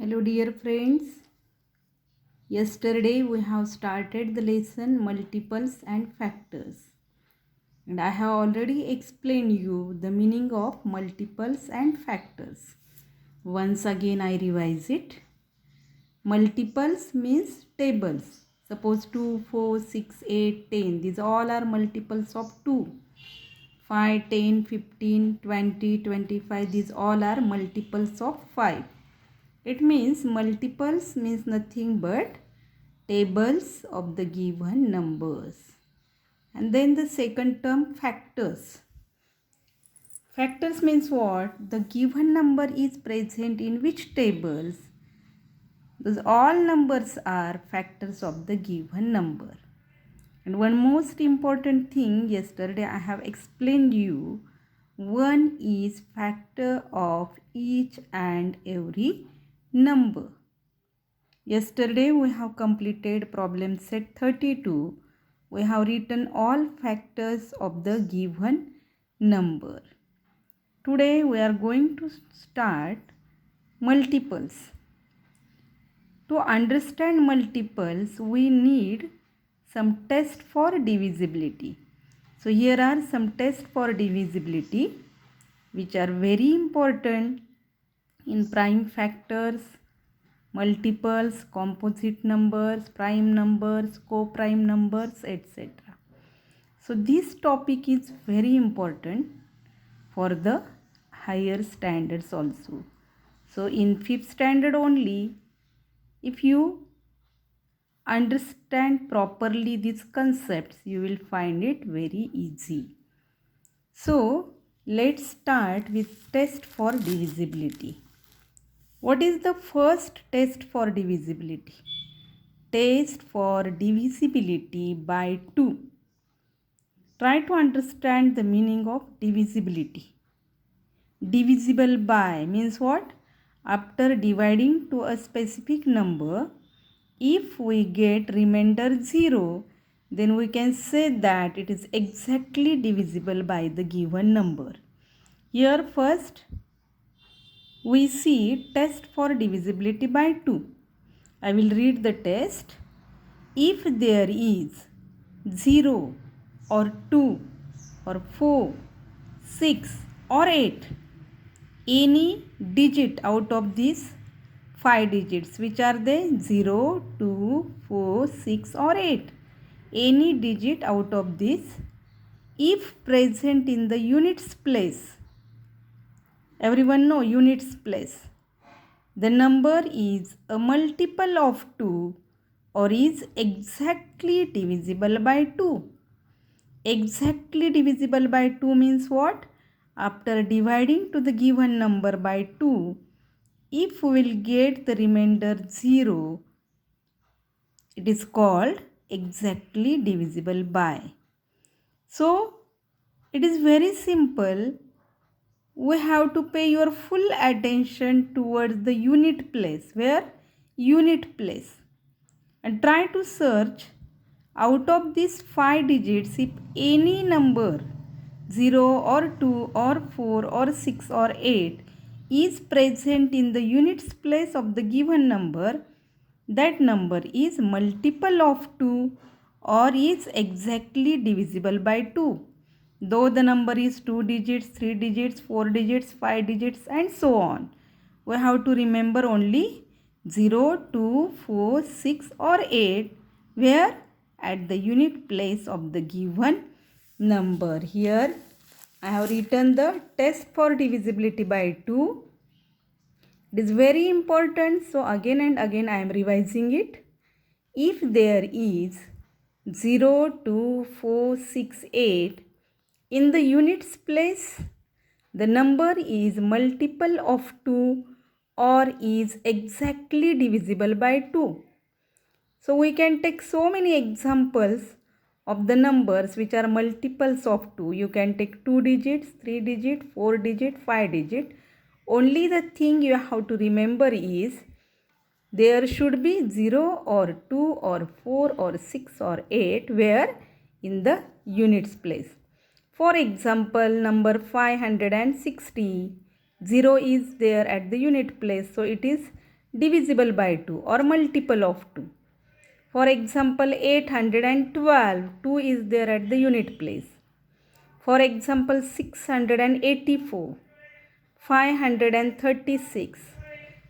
Hello dear friends. Yesterday we have started the lesson multiples and factors. And I have already explained you the meaning of multiples and factors. Once again I revise it. Multiples means tables. Suppose 2, 4, 6, 8, 10. These all are multiples of 2. 5, 10, 15, 20, 25. These all are multiples of 5. It means multiples means nothing but tables of the given numbers. And then the second term, factors. Factors means what? The given number is present in which tables? Those all numbers are factors of the given number. And one most important thing, yesterday I have explained you, one is factor of each and every number. Yesterday we have completed problem set 32. We have written all factors of the given number. Today we are going to start multiples. To understand multiples, we need some tests for divisibility. So here are some tests for divisibility which are very important in prime factors, multiples, composite numbers, prime numbers, co-prime numbers, etc. So this topic is very important for the higher standards also. So in 5th standard only, if you understand properly these concepts, you will find it very easy. So let's start with test for divisibility. What is the first test for divisibility? Test for divisibility by 2. Try to understand the meaning of divisibility. Divisible by means what? After dividing to a specific number, if we get remainder 0, then we can say that it is exactly divisible by the given number. Here first we see test for divisibility by 2. I will read the test. If there is 0 or 2 or 4, 6 or 8, any digit out of these 5 digits, which are they? 0, 2, 4, 6 or 8. Any digit out of this, if present in the units place, everyone know units place, the number is a multiple of 2 or is exactly divisible by 2. Exactly divisible by 2 means what? After dividing to the given number by 2, if we will get the remainder 0, it is called exactly divisible by. So, it is very simple. We have to pay your full attention towards the unit place. Where? Unit place. And try to search out of these 5 digits if any number 0 or 2 or 4 or 6 or 8 is present in the units place of the given number, that number is multiple of 2 or is exactly divisible by 2. Though the number is 2 digits, 3 digits, 4 digits, 5 digits and so on. We have to remember only 0, 2, 4, 6 or 8 where at the unit place of the given number. Here I have written the test for divisibility by 2. It is very important, so again and again I am revising it. If there is 0, 2, 4, 6, 8 in the units place, the number is multiple of 2 or is exactly divisible by 2. So we can take so many examples of the numbers which are multiples of 2. You can take 2 digits, 3 digit, 4 digit, 5 digit. Only the thing you have to remember is there should be 0 or 2 or 4 or 6 or 8 where in the units place. For example, number 560, 0 is there at the unit place. So it is divisible by 2 or multiple of 2. For example, 812, 2 is there at the unit place. For example, 684, 536,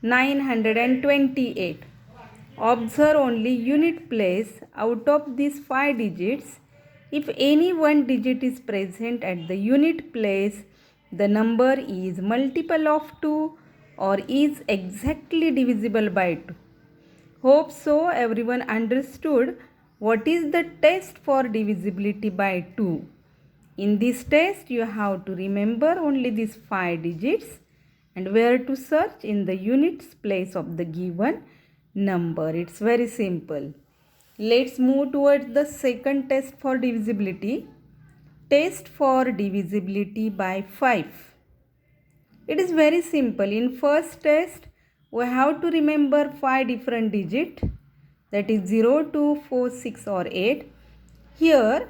928. Observe only unit place. Out of these 5 digits, if any one digit is present at the unit place, the number is multiple of 2 or is exactly divisible by 2. Hope so everyone understood what is the test for divisibility by 2. In this test, you have to remember only these 5 digits and where to search in the units place of the given number. It's very simple. Let's move towards the second test for divisibility. Test for divisibility by 5. It is very simple. In first test, we have to remember 5 different digits, that is 0, 2, 4, 6 or 8. Here,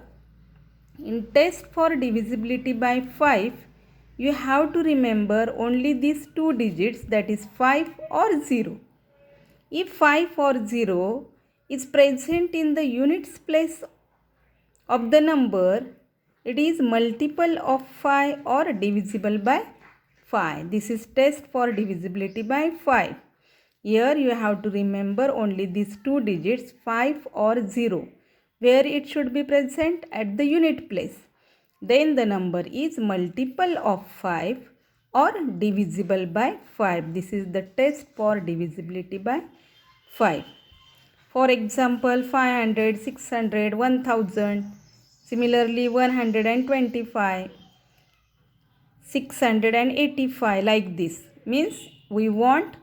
in test for divisibility by 5, you have to remember only these 2 digits, that is 5 or 0. If 5 or 0 is present in the units place of the number, it is multiple of 5 or divisible by 5. This is test for divisibility by 5. Here you have to remember only these 2 digits, 5 or 0, where it should be present at the unit place. Then the number is multiple of 5 or divisible by 5. This is the test for divisibility by 5. For example, 500, 600, 1000. Similarly, 125, 685, like this. Means we want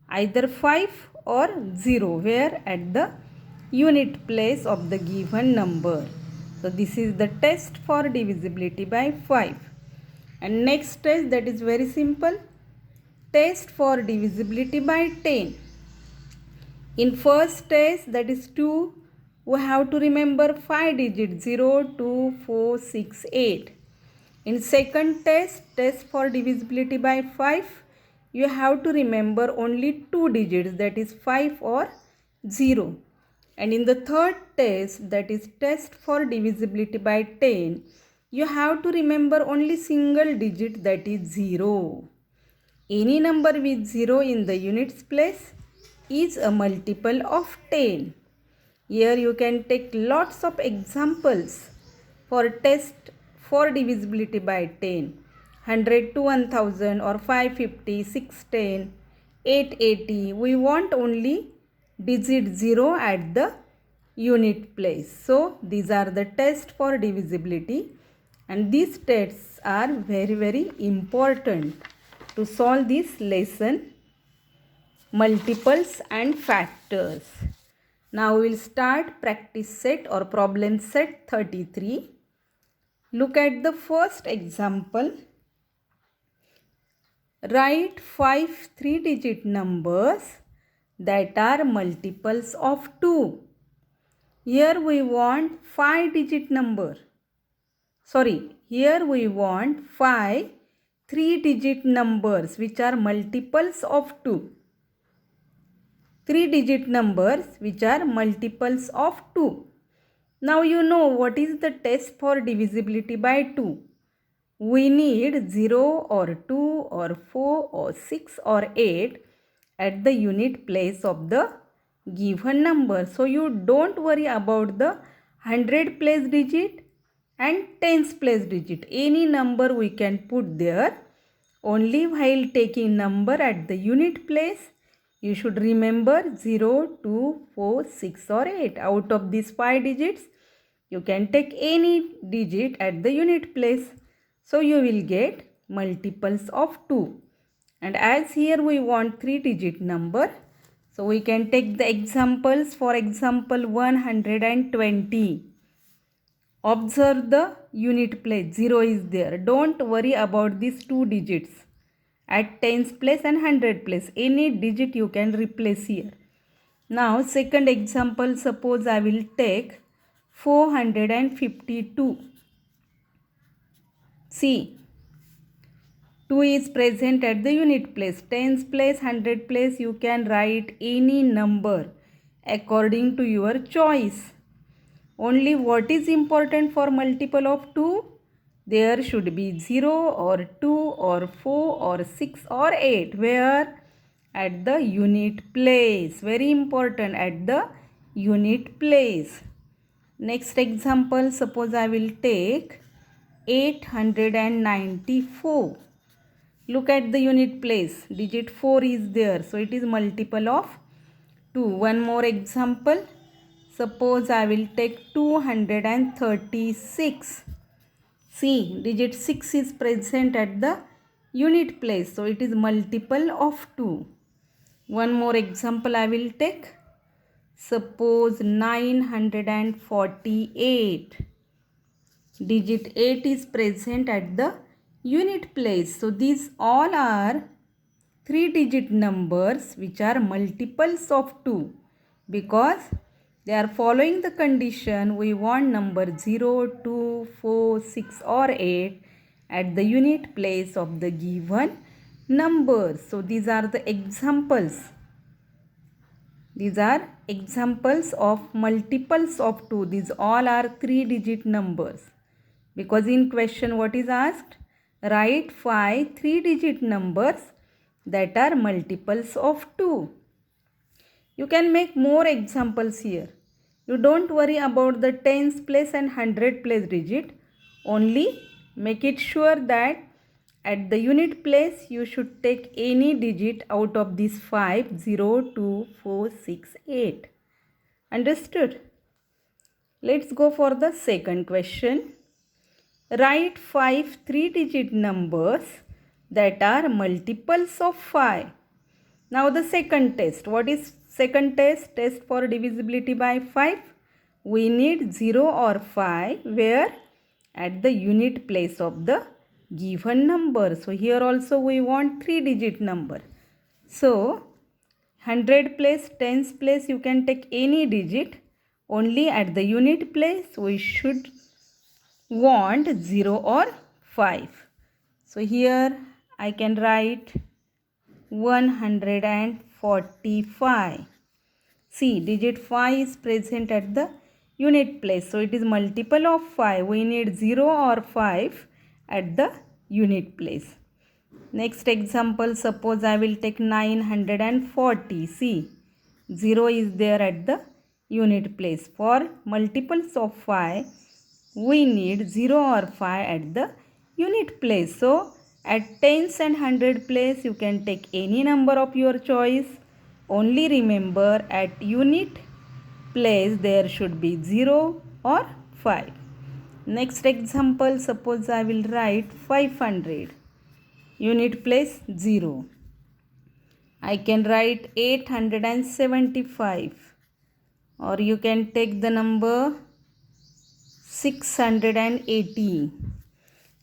either 5 or 0 where at the unit place of the given number. So this is the test for divisibility by 5. And next test, that is very simple. Test for divisibility by 10. In first test, that is 2, we have to remember 5 digits, 0, 2, 4, 6, 8. In second test, test for divisibility by 5, you have to remember only 2 digits, that is 5 or 0. And in the third test, that is test for divisibility by 10, you have to remember only single digit, that is 0. Any number with 0 in the units place is a multiple of 10. Here you can take lots of examples for test for divisibility by 10. 100 to 1000 or 550, 610, 880. We want only digit 0 at the unit place. So these are the tests for divisibility, and these tests are very important to solve this lesson, multiples and factors. Now we will start practice set or problem set 33. Look at the first example. Write 5 3-digit numbers that are multiples of 2. Here we want 5-digit number. Here we want 5 3-digit numbers which are multiples of 2. 3-digit numbers which are multiples of 2. Now you know what is the test for divisibility by 2. We need 0 or 2 or 4 or 6 or 8 at the unit place of the given number. So you don't worry about the 100 place digit and tens place digit. Any number we can put there. Only while taking number at the unit place, you should remember 0, 2, 4, 6 or 8. Out of these 5 digits, you can take any digit at the unit place. So you will get multiples of 2. And as here we want 3-digit number, so we can take the examples. For example, 120. Observe the unit place, 0 is there. Don't worry about these 2 digits. At tens place and 100 place, any digit you can replace here. Now second example, suppose I will take 452. See, 2 is present at the unit place. Tens place, 100 place, you can write any number according to your choice. Only what is important for multiple of 2? There should be 0 or 2 or 4 or 6 or 8. Where? At the unit place. Very important, at the unit place. Next example, suppose I will take 894. Look at the unit place. Digit 4 is there. So it is multiple of 2. One more example. Suppose I will take 236. See, digit 6 is present at the unit place. So it is multiple of 2. One more example I will take. Suppose 948. Digit 8 is present at the unit place. So these all are 3-digit numbers which are multiples of 2, because they are following the condition we want number 0, 2, 4, 6 or 8 at the unit place of the given numbers. So these are the examples. These are examples of multiples of 2. These all are 3-digit numbers. Because in question what is asked? Write 5 3-digit numbers that are multiples of 2. You can make more examples here. You don't worry about the tens place and 100 place digit. Only make it sure that at the unit place you should take any digit out of these 5, 0, 2, 4, 6, 8. Understood? Let's go for the second question. Write 5 3-digit numbers that are multiples of 5. Now the second test. What is second test? Test for divisibility by 5. We need 0 or 5 where? At the unit place of the given number. So here also we want 3-digit number. So 100 place, tens place you can take any digit. Only at the unit place we should want 0 or 5. So here I can write 145. See, digit 5 is present at the unit place. So it is multiple of 5. We need 0 or 5 at the unit place. Next example, suppose I will take 940. See, 0 is there at the unit place. For multiples of 5, we need 0 or 5 at the unit place. So at tens and 100 place you can take any number of your choice. Only remember at unit place there should be 0 or 5. Next example, suppose I will write 500. Unit place 0. I can write 875, or you can take the number 680.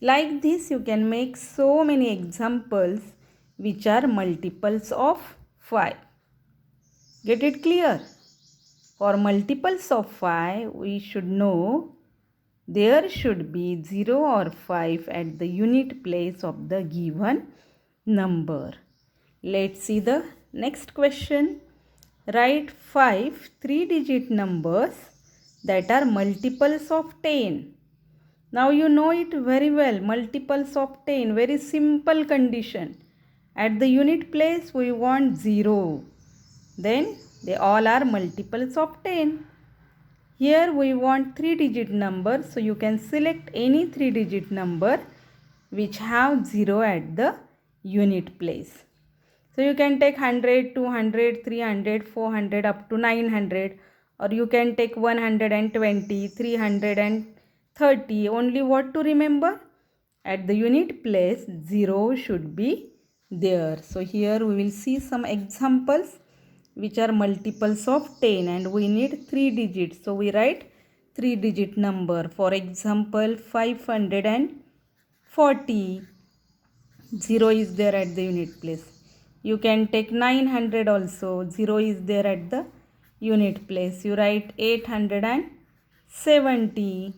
Like this you can make so many examples which are multiples of 5. Get it clear? For multiples of 5 we should know there should be 0 or 5 at the unit place of the given number. Let's see the next question. Write 5 3-digit numbers that are multiples of 10. Now you know it very well. Multiples of 10. Very simple condition. At the unit place we want 0. Then they all are multiples of 10. Here we want 3-digit number. So you can select any 3-digit number which have 0 at the unit place. So you can take 100, 200, 300, 400 up to 900, or you can take 120, 330. Only what to remember? At the unit place 0 should be there. So here we will see some examples which are multiples of 10 and we need 3 digits. So we write 3-digit number. For example, 540. 0 is there at the unit place. You can take 900 also. 0 is there at the unit place. You write 870.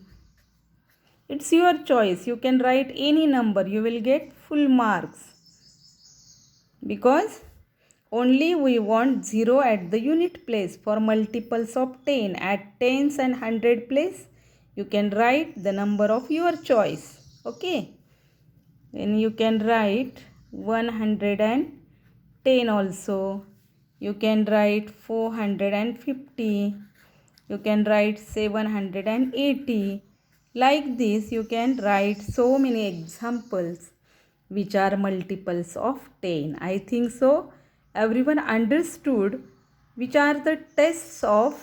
It's your choice. You can write any number. You will get full marks, because only we want 0 at the unit place. For multiples of 10, at tens and 100 place, you can write the number of your choice. Okay. Then you can write 110 also. You can write 450. You can write 780. Like this, you can write so many examples which are multiples of 10. I think so everyone understood which are the tests of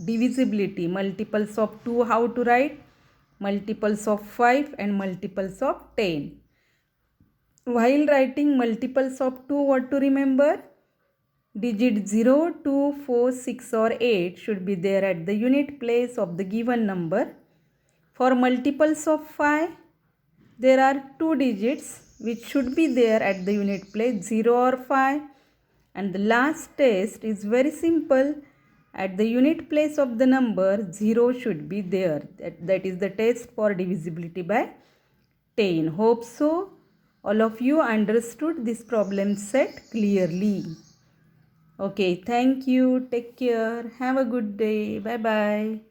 divisibility. Multiples of 2 how to write, multiples of 5 and multiples of 10. While writing multiples of 2, what to remember? Digit 0, 2, 4, 6 or 8 should be there at the unit place of the given number. For multiples of 5, there are 2 digits which should be there at the unit place, 0 or 5. And the last test is very simple. At the unit place of the number, 0 should be there. That is the test for divisibility by 10. Hope so all of you understood this problem set clearly. Okay, thank you. Take care. Have a good day. Bye bye.